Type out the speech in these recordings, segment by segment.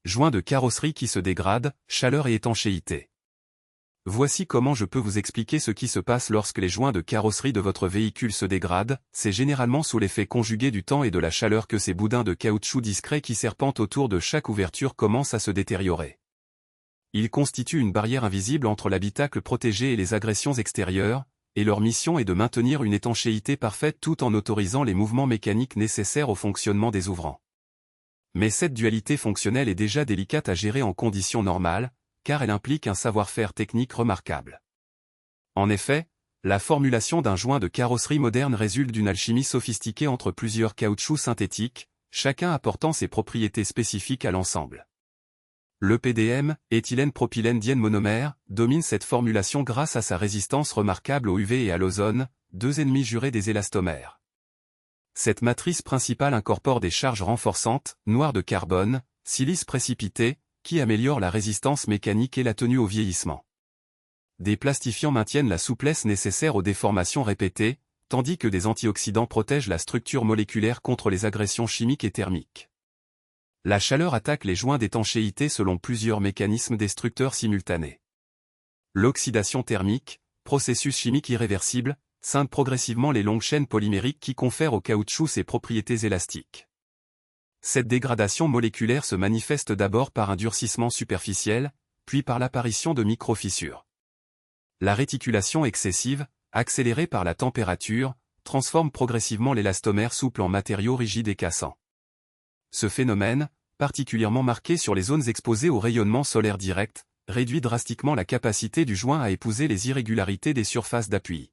joints de carrosserie qui se dégradent, chaleur et étanchéité. Voici comment je peux vous expliquer ce qui se passe lorsque les joints de carrosserie de votre véhicule se dégradent. C'est généralement sous l'effet conjugué du temps et de la chaleur que ces boudins de caoutchouc discrets qui serpentent autour de chaque ouverture commencent à se détériorer. Ils constituent une barrière invisible entre l'habitacle protégé et les agressions extérieures, et leur mission est de maintenir une étanchéité parfaite tout en autorisant les mouvements mécaniques nécessaires au fonctionnement des ouvrants. Mais cette dualité fonctionnelle est déjà délicate à gérer en conditions normales, car elle implique un savoir-faire technique remarquable. En effet, la formulation d'un joint de carrosserie moderne résulte d'une alchimie sophistiquée entre plusieurs caoutchoucs synthétiques, chacun apportant ses propriétés spécifiques à l'ensemble. Le PDM, éthylène-propylène diène monomère, domine cette formulation grâce à sa résistance remarquable au UV et à l'ozone, deux ennemis jurés des élastomères. Cette matrice principale incorpore des charges renforçantes, noir de carbone, silice précipité, qui améliorent la résistance mécanique et la tenue au vieillissement. Des plastifiants maintiennent la souplesse nécessaire aux déformations répétées, tandis que des antioxydants protègent la structure moléculaire contre les agressions chimiques et thermiques. La chaleur attaque les joints d'étanchéité selon plusieurs mécanismes destructeurs simultanés. L'oxydation thermique, processus chimique irréversible, scinde progressivement les longues chaînes polymériques qui confèrent au caoutchouc ses propriétés élastiques. Cette dégradation moléculaire se manifeste d'abord par un durcissement superficiel, puis par l'apparition de microfissures. La réticulation excessive, accélérée par la température, transforme progressivement l'élastomère souple en matériau rigide et cassant. Ce phénomène, particulièrement marqué sur les zones exposées au rayonnement solaire direct, réduit drastiquement la capacité du joint à épouser les irrégularités des surfaces d'appui.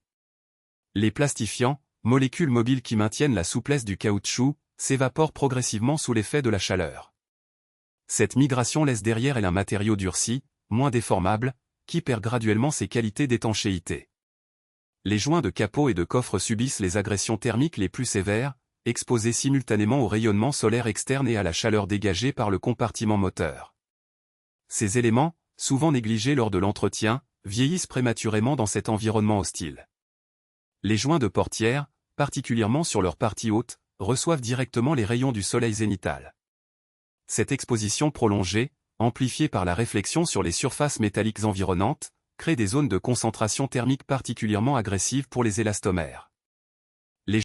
Les plastifiants, molécules mobiles qui maintiennent la souplesse du caoutchouc, s'évaporent progressivement sous l'effet de la chaleur. Cette migration laisse derrière elle un matériau durci, moins déformable, qui perd graduellement ses qualités d'étanchéité. Les joints de capot et de coffre subissent les agressions thermiques les plus sévères, exposés simultanément au rayonnement solaire externe et à la chaleur dégagée par le compartiment moteur. Ces éléments, souvent négligés lors de l'entretien, vieillissent prématurément dans cet environnement hostile. Les joints de portière, particulièrement sur leur partie haute, reçoivent directement les rayons du soleil zénital. Cette exposition prolongée, amplifiée par la réflexion sur les surfaces métalliques environnantes, crée des zones de concentration thermique particulièrement agressives pour les élastomères.